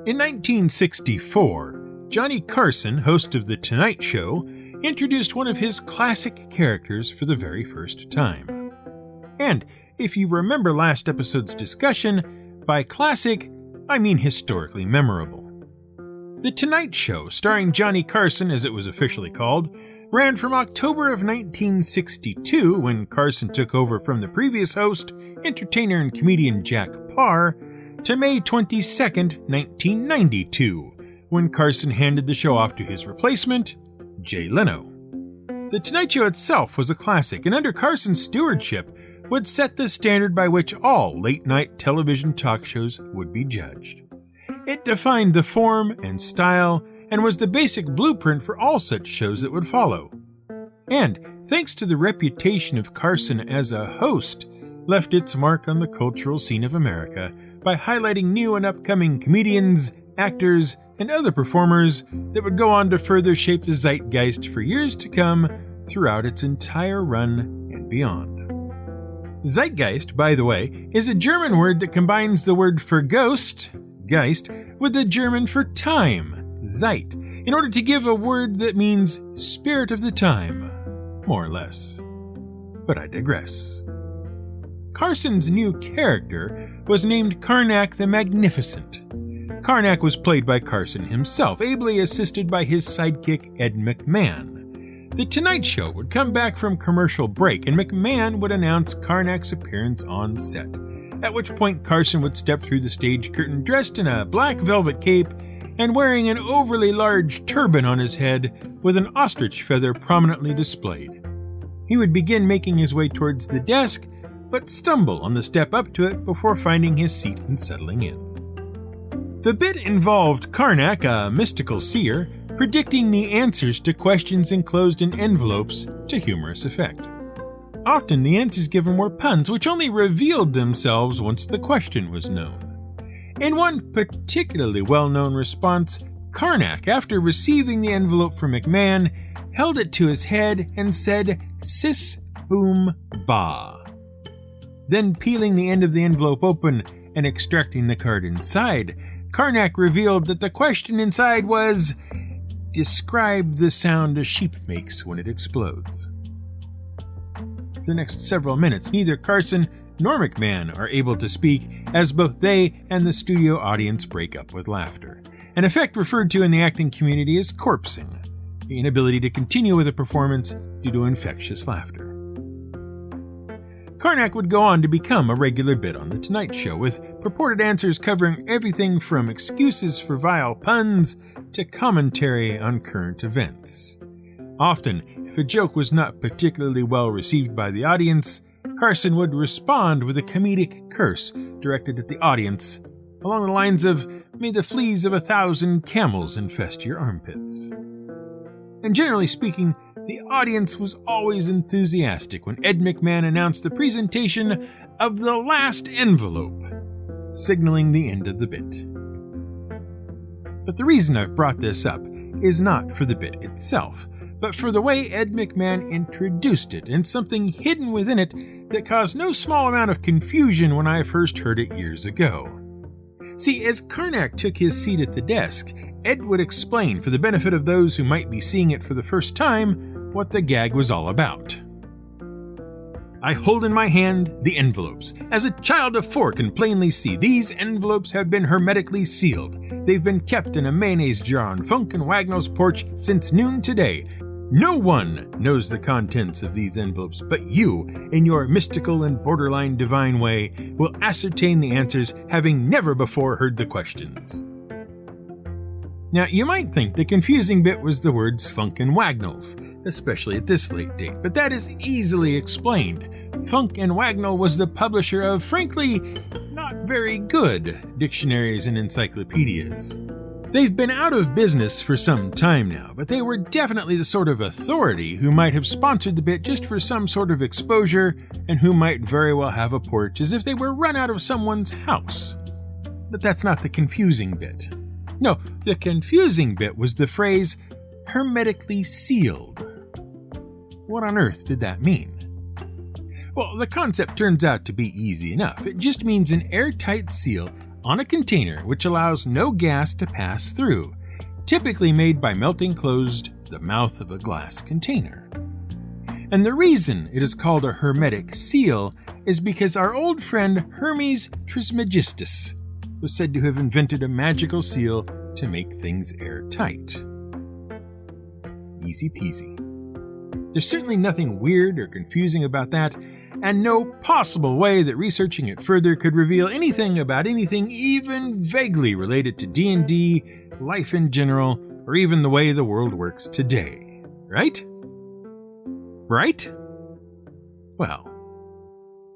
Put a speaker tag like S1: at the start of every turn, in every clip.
S1: In 1964, Johnny Carson, host of The Tonight Show, introduced one of his classic characters for the very first time. And if you remember last episode's discussion, by classic, I mean historically memorable. The Tonight Show, starring Johnny Carson as it was officially called, ran from October of 1962, when Carson took over from the previous host, entertainer and comedian Jack Paar, to May 22, 1992, when Carson handed the show off to his replacement, Jay Leno. The Tonight Show itself was a classic, and under Carson's stewardship would set the standard by which all late-night television talk shows would be judged. It defined the form and style, and was the basic blueprint for all such shows that would follow. And, thanks to the reputation of Carson as a host, left its mark on the cultural scene of America by highlighting new and upcoming comedians, actors, and other performers that would go on to further shape the zeitgeist for years to come throughout its entire run and beyond. Zeitgeist, by the way, is a German word that combines the word for ghost, Geist, with the German for time, Zeit, in order to give a word that means spirit of the time, more or less. But I digress. Carson's new character was named Karnak the Magnificent. Karnak was played by Carson himself, ably assisted by his sidekick Ed McMahon. The Tonight Show would come back from commercial break, and McMahon would announce Karnak's appearance on set, at which point Carson would step through the stage curtain dressed in a black velvet cape and wearing an overly large turban on his head with an ostrich feather prominently displayed. He would begin making his way towards the desk, but stumble on the step up to it before finding his seat and settling in. The bit involved Karnak, a mystical seer, predicting the answers to questions enclosed in envelopes to humorous effect. Often the answers given were puns, which only revealed themselves once the question was known. In one particularly well-known response, Karnak, after receiving the envelope from McMahon, held it to his head and said, "Sis, boom, ba." Then peeling the end of the envelope open and extracting the card inside, Karnak revealed that the question inside was, "Describe the sound a sheep makes when it explodes." For the next several minutes, neither Carson nor McMahon are able to speak, as both they and the studio audience break up with laughter, an effect referred to in the acting community as corpsing, the inability to continue with a performance due to infectious laughter. Karnak would go on to become a regular bit on The Tonight Show, with purported answers covering everything from excuses for vile puns to commentary on current events. Often, if a joke was not particularly well received by the audience, Carson would respond with a comedic curse directed at the audience, along the lines of, "May the fleas of 1,000 camels infest your armpits." And generally speaking, the audience was always enthusiastic when Ed McMahon announced the presentation of the last envelope, signaling the end of the bit. But the reason I've brought this up is not for the bit itself, but for the way Ed McMahon introduced it and something hidden within it that caused no small amount of confusion when I first heard it years ago. See, as Karnak took his seat at the desk, Ed would explain, for the benefit of those who might be seeing it for the first time, what the gag was all about. "I hold in my hand the envelopes. As a child of 4 can plainly see, these envelopes have been hermetically sealed. They've been kept in a mayonnaise jar on Funk and Wagnall's porch since noon today. No one knows the contents of these envelopes, but you, in your mystical and borderline divine way, will ascertain the answers, having never before heard the questions." Now, you might think the confusing bit was the words Funk and Wagnalls, especially at this late date, but that is easily explained. Funk and Wagnall was the publisher of, frankly, not very good dictionaries and encyclopedias. They've been out of business for some time now, but they were definitely the sort of authority who might have sponsored the bit just for some sort of exposure, and who might very well have a porch as if they were run out of someone's house. But that's not the confusing bit. No, the confusing bit was the phrase, hermetically sealed. What on earth did that mean? Well, the concept turns out to be easy enough. It just means an airtight seal on a container which allows no gas to pass through, typically made by melting closed the mouth of a glass container. And the reason it is called a hermetic seal is because our old friend Hermes Trismegistus was said to have invented a magical seal to make things airtight. Easy peasy. There's certainly nothing weird or confusing about that, and no possible way that researching it further could reveal anything about anything even vaguely related to D&D, life in general, or even the way the world works today. Right? Right? Well,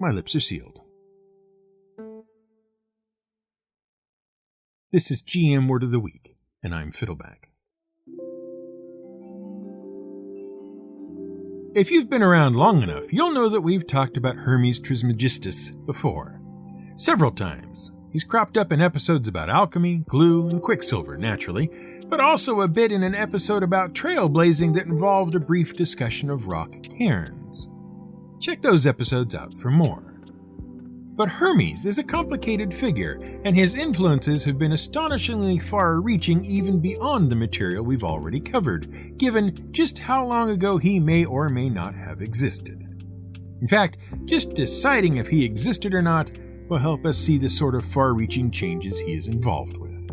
S1: my lips are sealed. This is GM Word of the Week, and I'm Fiddleback. If you've been around long enough, you'll know that we've talked about Hermes Trismegistus before. Several times. He's cropped up in episodes about alchemy, glue, and quicksilver, naturally, but also a bit in an episode about trailblazing that involved a brief discussion of rock cairns. Check those episodes out for more. But Hermes is a complicated figure, and his influences have been astonishingly far-reaching even beyond the material we've already covered, given just how long ago he may or may not have existed. In fact, just deciding if he existed or not will help us see the sort of far-reaching changes he is involved with.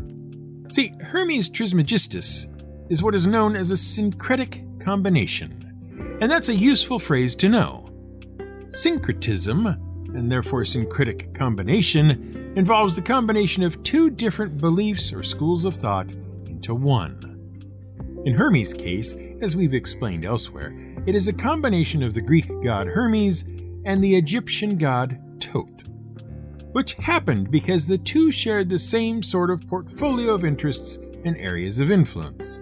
S1: See, Hermes Trismegistus is what is known as a syncretic combination, and that's a useful phrase to know. Syncretism, and therefore syncretic combination, involves the combination of two different beliefs or schools of thought into one. In Hermes' case, as we've explained elsewhere, it is a combination of the Greek god Hermes and the Egyptian god Thoth, which happened because the two shared the same sort of portfolio of interests and areas of influence.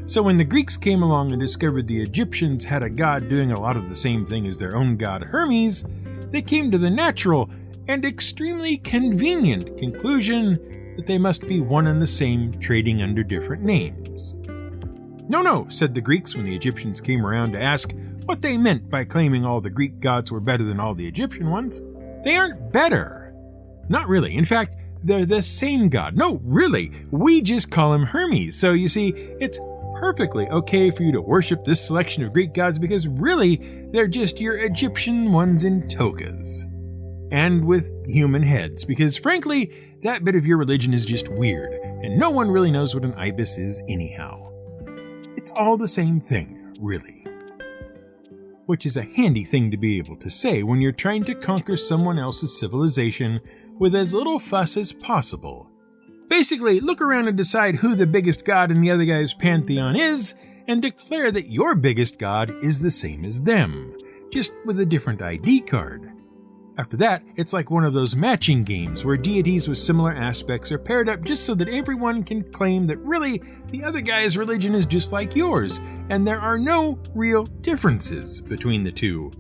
S1: So when the Greeks came along and discovered the Egyptians had a god doing a lot of the same thing as their own god Hermes, they came to the natural and extremely convenient conclusion that they must be one and the same, trading under different names. No, said the Greeks when the Egyptians came around to ask what they meant by claiming all the Greek gods were better than all the Egyptian ones. They aren't better. Not really. In fact, they're the same god. No, really. We just call him Hermes. So you see, it's perfectly okay for you to worship this selection of Greek gods because really, they're just your Egyptian ones in togas. And with human heads, because frankly, that bit of your religion is just weird, and no one really knows what an ibis is anyhow. It's all the same thing, really. Which is a handy thing to be able to say when you're trying to conquer someone else's civilization with as little fuss as possible. Basically, look around and decide who the biggest god in the other guy's pantheon is, and declare that your biggest god is the same as them, just with a different ID card. After that, it's like one of those matching games where deities with similar aspects are paired up just so that everyone can claim that really the other guy's religion is just like yours, and there are no real differences between the two.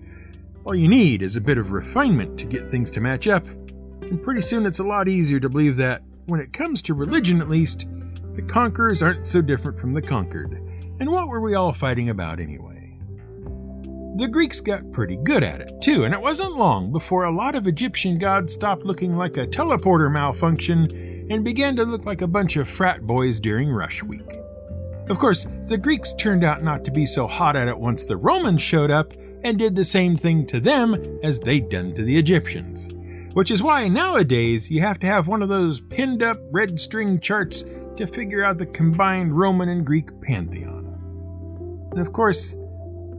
S1: All you need is a bit of refinement to get things to match up, and pretty soon it's a lot easier to believe that, when it comes to religion at least, the conquerors aren't so different from the conquered. And what were we all fighting about anyway? The Greeks got pretty good at it too, and it wasn't long before a lot of Egyptian gods stopped looking like a teleporter malfunction and began to look like a bunch of frat boys during rush week. Of course, the Greeks turned out not to be so hot at it once the Romans showed up and did the same thing to them as they'd done to the Egyptians. Which is why nowadays you have to have one of those pinned up red string charts to figure out the combined Roman and Greek pantheon. And of course,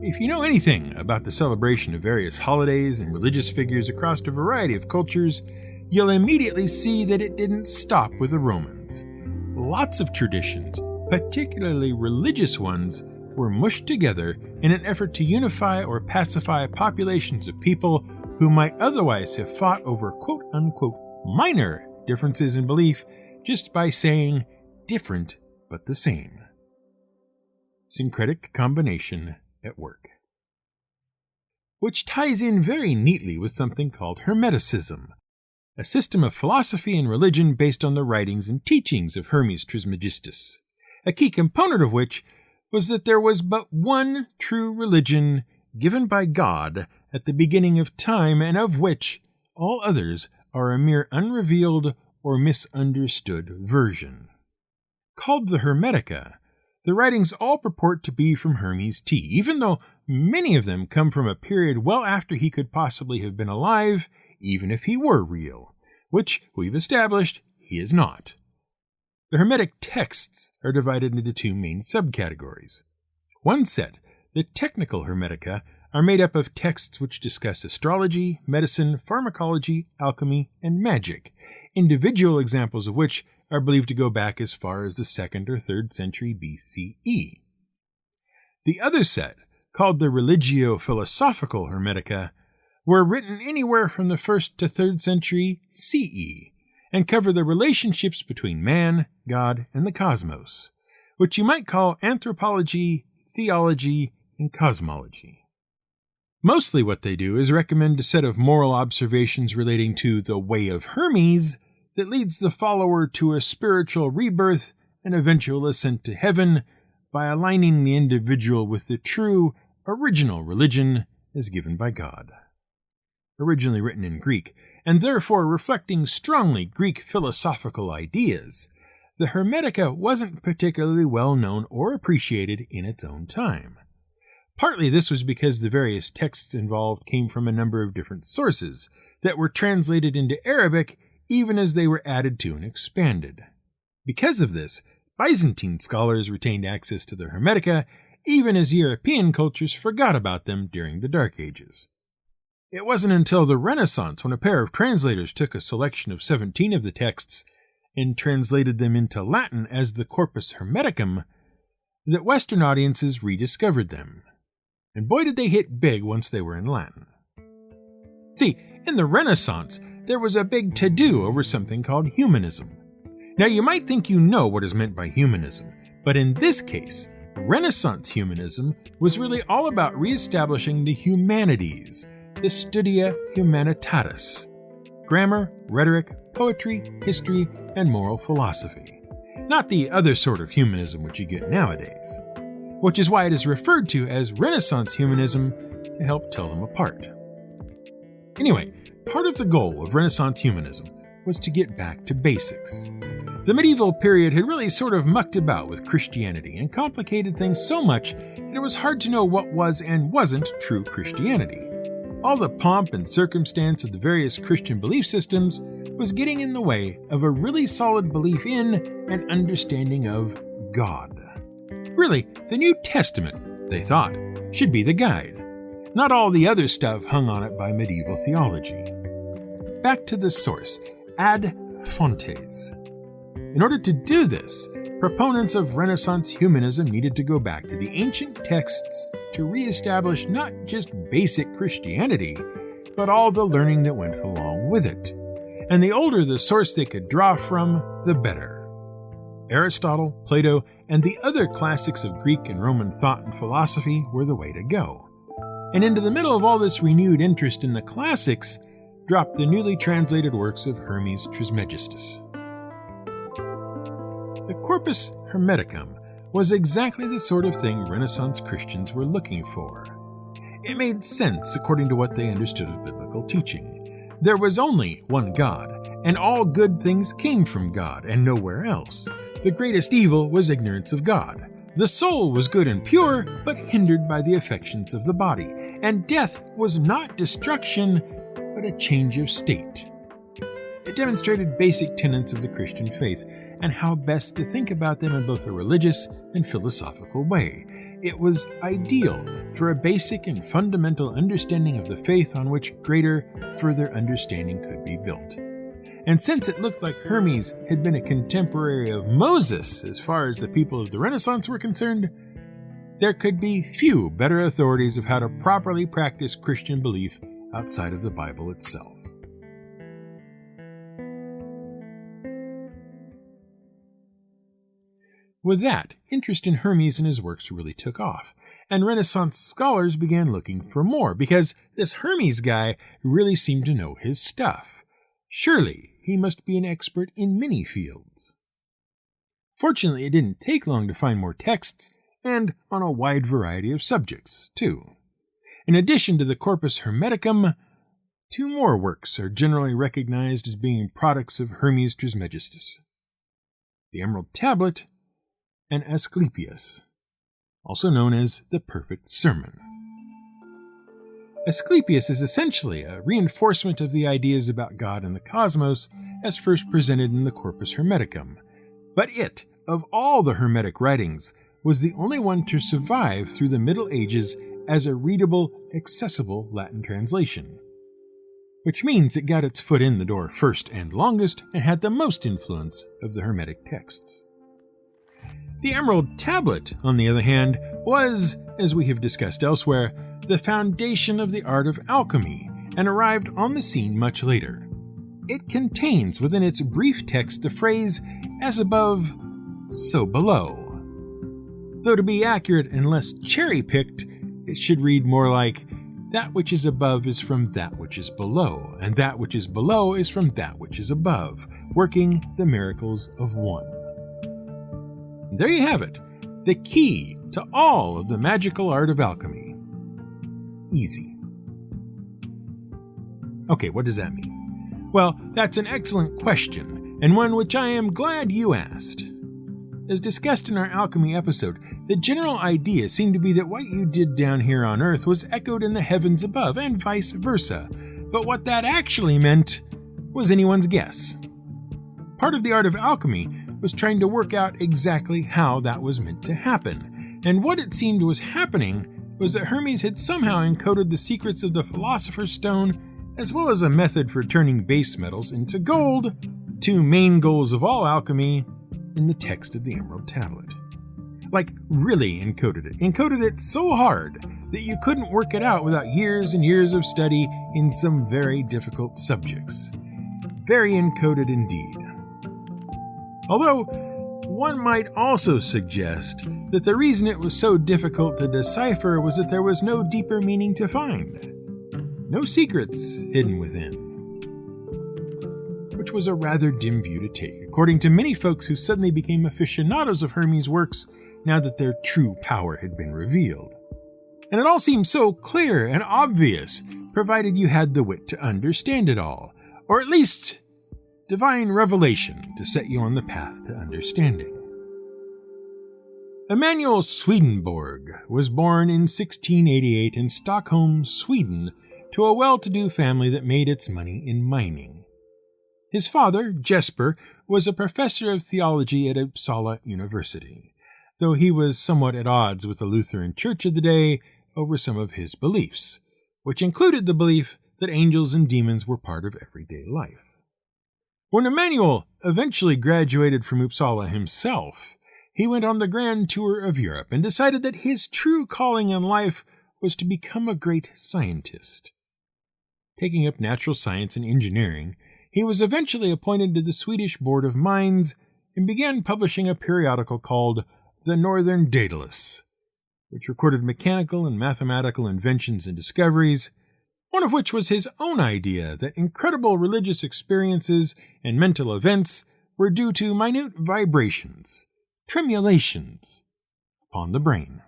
S1: if you know anything about the celebration of various holidays and religious figures across a variety of cultures, you'll immediately see that it didn't stop with the Romans. Lots of traditions, particularly religious ones, were mushed together in an effort to unify or pacify populations of people who might otherwise have fought over quote-unquote minor differences in belief just by saying different but the same. Syncretic combination at work. Which ties in very neatly with something called Hermeticism, a system of philosophy and religion based on the writings and teachings of Hermes Trismegistus, a key component of which was that there was but one true religion given by God at the beginning of time, and of which all others are a mere unrevealed or misunderstood version. Called the Hermetica, the writings all purport to be from Hermes T, even though many of them come from a period well after he could possibly have been alive, even if he were real, which we've established he is not. The Hermetic texts are divided into two main subcategories. One set, the technical Hermetica, are made up of texts which discuss astrology, medicine, pharmacology, alchemy, and magic, individual examples of which are believed to go back as far as the 2nd or 3rd century BCE. The other set, called the religio-philosophical Hermetica, were written anywhere from the 1st to 3rd century CE, and cover the relationships between man, God, and the cosmos, which you might call anthropology, theology, and cosmology. Mostly what they do is recommend a set of moral observations relating to the way of Hermes that leads the follower to a spiritual rebirth and eventual ascent to heaven by aligning the individual with the true, original religion as given by God. Originally written in Greek, and therefore reflecting strongly Greek philosophical ideas, the Hermetica wasn't particularly well known or appreciated in its own time. Partly this was because the various texts involved came from a number of different sources that were translated into Arabic even as they were added to and expanded. Because of this, Byzantine scholars retained access to the Hermetica even as European cultures forgot about them during the Dark Ages. It wasn't until the Renaissance when a pair of translators took a selection of 17 of the texts and translated them into Latin as the Corpus Hermeticum that Western audiences rediscovered them. And boy did they hit big once they were in Latin. See, in the Renaissance, there was a big to-do over something called humanism. Now you might think you know what is meant by humanism, but in this case, Renaissance humanism was really all about reestablishing the humanities, the studia humanitatis, grammar, rhetoric, poetry, history, and moral philosophy. Not the other sort of humanism which you get nowadays, which is why it is referred to as Renaissance humanism to help tell them apart. Anyway, part of the goal of Renaissance humanism was to get back to basics. The medieval period had really sort of mucked about with Christianity and complicated things so much that it was hard to know what was and wasn't true Christianity. All the pomp and circumstance of the various Christian belief systems was getting in the way of a really solid belief in and understanding of God. Really, the New Testament, they thought, should be the guide, not all the other stuff hung on it by medieval theology. Back to the source, ad fontes. In order to do this, proponents of Renaissance humanism needed to go back to the ancient texts to reestablish not just basic Christianity, but all the learning that went along with it. And the older the source they could draw from, the better. Aristotle, Plato, and the other classics of Greek and Roman thought and philosophy were the way to go. And into the middle of all this renewed interest in the classics dropped the newly translated works of Hermes Trismegistus. The Corpus Hermeticum was exactly the sort of thing Renaissance Christians were looking for. It made sense according to what they understood of biblical teaching. There was only one God, and all good things came from God and nowhere else. The greatest evil was ignorance of God. The soul was good and pure, but hindered by the affections of the body, and death was not destruction, but a change of state. It demonstrated basic tenets of the Christian faith and how best to think about them in both a religious and philosophical way. It was ideal for a basic and fundamental understanding of the faith on which greater, further understanding could be built. And since it looked like Hermes had been a contemporary of Moses as far as the people of the Renaissance were concerned, there could be few better authorities of how to properly practice Christian belief outside of the Bible itself. With that, interest in Hermes and his works really took off, and Renaissance scholars began looking for more, because this Hermes guy really seemed to know his stuff. Surely, he must be an expert in many fields. Fortunately, it didn't take long to find more texts, and on a wide variety of subjects, too. In addition to the Corpus Hermeticum, two more works are generally recognized as being products of Hermes Trismegistus: the Emerald Tablet and Asclepius, also known as the Perfect Sermon. Asclepius is essentially a reinforcement of the ideas about God and the cosmos as first presented in the Corpus Hermeticum, but it, of all the Hermetic writings, was the only one to survive through the Middle Ages as a readable, accessible Latin translation, which means it got its foot in the door first and longest and had the most influence of the Hermetic texts. The Emerald Tablet, on the other hand, was, as we have discussed elsewhere, the foundation of the art of alchemy and arrived on the scene much later. It contains within its brief text the phrase, "as above, so below." Though to be accurate and less cherry-picked, it should read more like, "that which is above is from that which is below, and that which is below is from that which is above, working the miracles of one." And there you have it, the key to all of the magical art of alchemy. Easy. Okay, what does that mean? Well, that's an excellent question, and one which I am glad you asked. As discussed in our alchemy episode, the general idea seemed to be that what you did down here on Earth was echoed in the heavens above, and vice versa, but what that actually meant was anyone's guess. Part of the art of alchemy was trying to work out exactly how that was meant to happen, and what it seemed was happening was that Hermes had somehow encoded the secrets of the Philosopher's Stone, as well as a method for turning base metals into gold, two main goals of all alchemy, in the text of the Emerald Tablet. Like, really encoded it. Encoded it so hard that you couldn't work it out without years and years of study in some very difficult subjects. Very encoded indeed. Although, one might also suggest that the reason it was so difficult to decipher was that there was no deeper meaning to find. No secrets hidden within. Which was a rather dim view to take, according to many folks who suddenly became aficionados of Hermes' works now that their true power had been revealed. And it all seemed so clear and obvious, provided you had the wit to understand it all, or at least divine revelation to set you on the path to understanding. Emanuel Swedenborg was born in 1688 in Stockholm, Sweden, to a well-to-do family that made its money in mining. His father, Jesper, was a professor of theology at Uppsala University, though he was somewhat at odds with the Lutheran Church of the day over some of his beliefs, which included the belief that angels and demons were part of everyday life. When Emanuel eventually graduated from Uppsala himself, he went on the grand tour of Europe and decided that his true calling in life was to become a great scientist. Taking up natural science and engineering, he was eventually appointed to the Swedish Board of Mines and began publishing a periodical called The Northern Daedalus, which recorded mechanical and mathematical inventions and discoveries, one of which was his own idea that incredible religious experiences and mental events were due to minute vibrations, tremulations, upon the brain.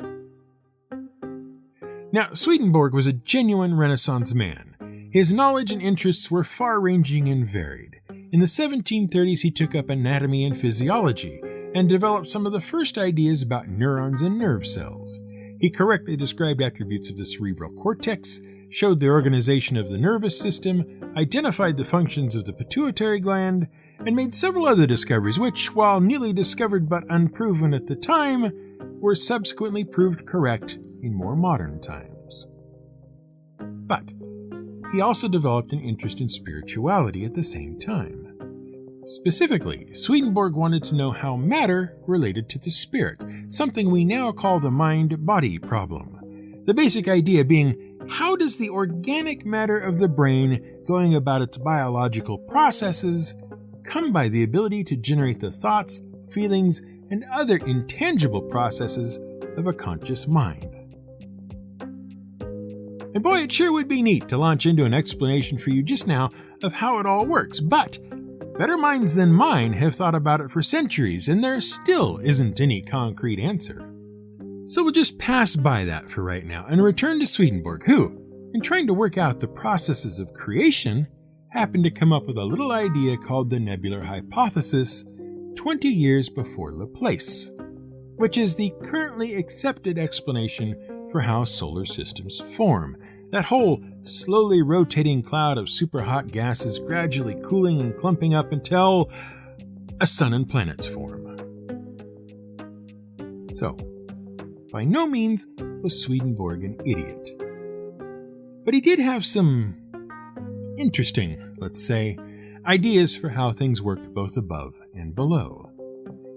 S1: Now, Swedenborg was a genuine Renaissance man. His knowledge and interests were far-ranging and varied. In the 1730s, he took up anatomy and physiology and developed some of the first ideas about neurons and nerve cells. He correctly described attributes of the cerebral cortex, showed the organization of the nervous system, identified the functions of the pituitary gland, and made several other discoveries which, while newly discovered but unproven at the time, were subsequently proved correct in more modern times. But he also developed an interest in spirituality at the same time. Specifically, Swedenborg wanted to know how matter related to the spirit, something we now call the mind-body problem. The basic idea being, how does the organic matter of the brain, going about its biological processes, come by the ability to generate the thoughts, feelings, and other intangible processes of a conscious mind? And boy, it sure would be neat to launch into an explanation for you just now of how it all works, but better minds than mine have thought about it for centuries, and there still isn't any concrete answer. So we'll just pass by that for right now and return to Swedenborg, who, in trying to work out the processes of creation, happened to come up with a little idea called the nebular hypothesis 20 years before Laplace, which is the currently accepted explanation for how solar systems form. That whole slowly rotating cloud of superhot gases gradually cooling and clumping up until a sun and planets form. So, by no means was Swedenborg an idiot. But he did have some interesting, let's say, ideas for how things worked both above and below.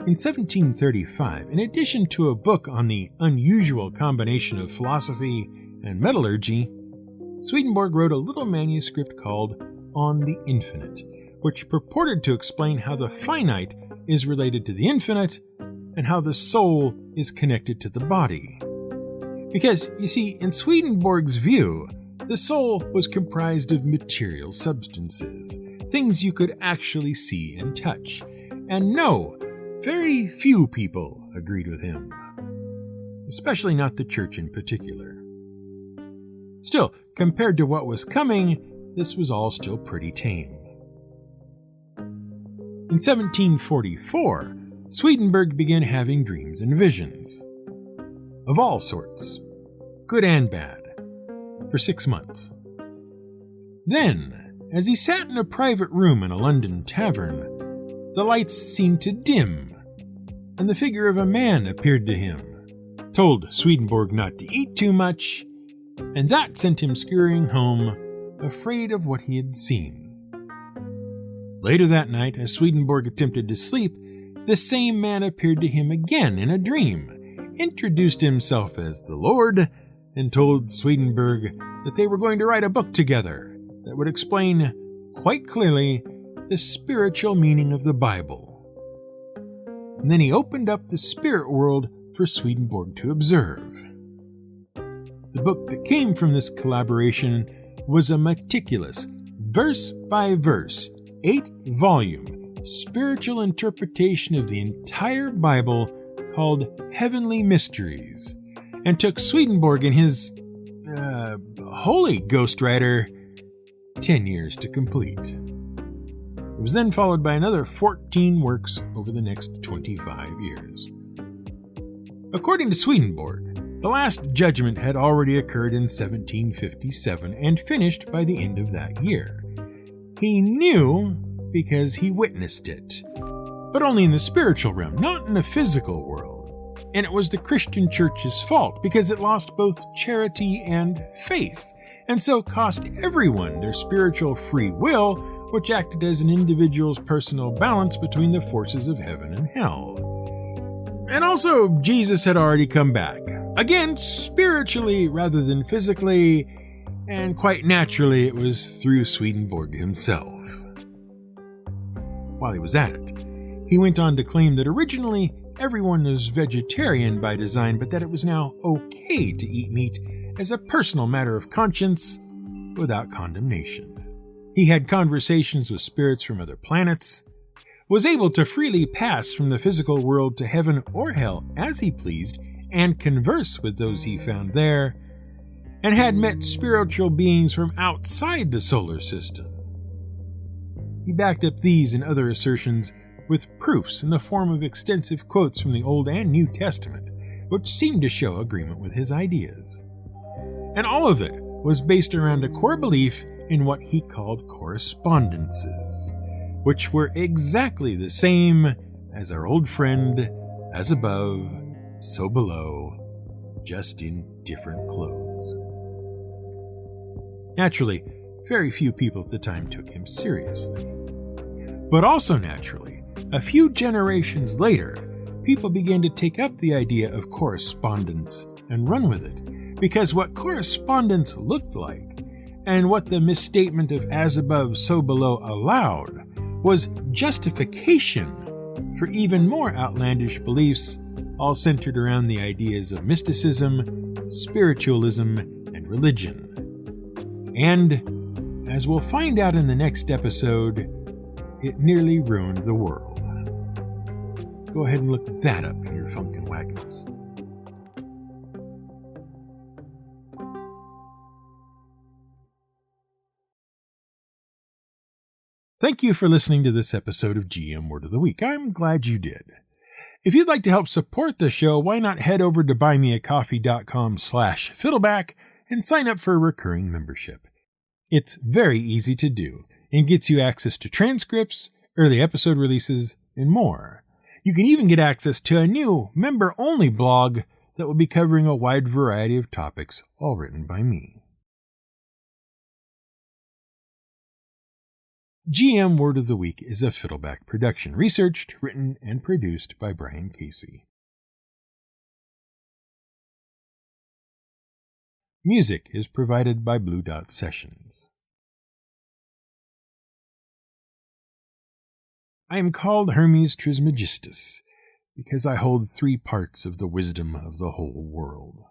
S1: In 1735, in addition to a book on the unusual combination of philosophy and metallurgy, Swedenborg wrote a little manuscript called On the Infinite, which purported to explain how the finite is related to the infinite and how the soul is connected to the body. Because, you see, in Swedenborg's view, the soul was comprised of material substances, things you could actually see and touch. And no, very few people agreed with him, especially not the church in particular. Still, compared to what was coming, this was all still pretty tame. In 1744, Swedenborg began having dreams and visions. Of all sorts, good and bad, for 6 months. Then, as he sat in a private room in a London tavern, the lights seemed to dim, and the figure of a man appeared to him, told Swedenborg not to eat too much, and that sent him scurrying home, afraid of what he had seen. Later that night, as Swedenborg attempted to sleep, the same man appeared to him again in a dream, introduced himself as the Lord, and told Swedenborg that they were going to write a book together that would explain quite clearly the spiritual meaning of the Bible. And then he opened up the spirit world for Swedenborg to observe. The book that came from this collaboration was a meticulous, verse-by-verse, 8-volume, spiritual interpretation of the entire Bible called Heavenly Mysteries, and took Swedenborg and his holy ghostwriter 10 years to complete. It was then followed by another 14 works over the next 25 years. According to Swedenborg, the Last Judgment had already occurred in 1757 and finished by the end of that year. He knew because he witnessed it, but only in the spiritual realm, not in the physical world. And it was the Christian church's fault because it lost both charity and faith, and so cost everyone their spiritual free will, which acted as an individual's personal balance between the forces of heaven and hell. And also, Jesus had already come back, again spiritually rather than physically, and quite naturally it was through Swedenborg himself. While he was at it, he went on to claim that originally everyone was vegetarian by design, but that it was now okay to eat meat as a personal matter of conscience without condemnation. He had conversations with spirits from other planets, was able to freely pass from the physical world to heaven or hell as he pleased and converse with those he found there, and had met spiritual beings from outside the solar system. He backed up these and other assertions with proofs in the form of extensive quotes from the Old and New Testament, which seemed to show agreement with his ideas. And all of it was based around a core belief in what he called correspondences, which were exactly the same as our old friend, as above, so below, just in different clothes. Naturally, very few people at the time took him seriously. But also naturally, a few generations later, people began to take up the idea of correspondence and run with it, because what correspondence looked like, and what the misstatement of as above, so below allowed, was justification for even more outlandish beliefs, all centered around the ideas of mysticism, spiritualism, and religion. And, as we'll find out in the next episode, it nearly ruined the world. Go ahead and look that up in your Funkin' Wagons. Thank you for listening to this episode of GM Word of the Week. I'm glad you did. If you'd like to help support the show, why not head over to buymeacoffee.com/fiddleback and sign up for a recurring membership. It's very easy to do and gets you access to transcripts, early episode releases, and more. You can even get access to a new member-only blog that will be covering a wide variety of topics, all written by me. GM Word of the Week is a Fiddleback production, researched, written, and produced by Brian Casey. Music is provided by Blue Dot Sessions. I am called Hermes Trismegistus because I hold 3 parts of the wisdom of the whole world.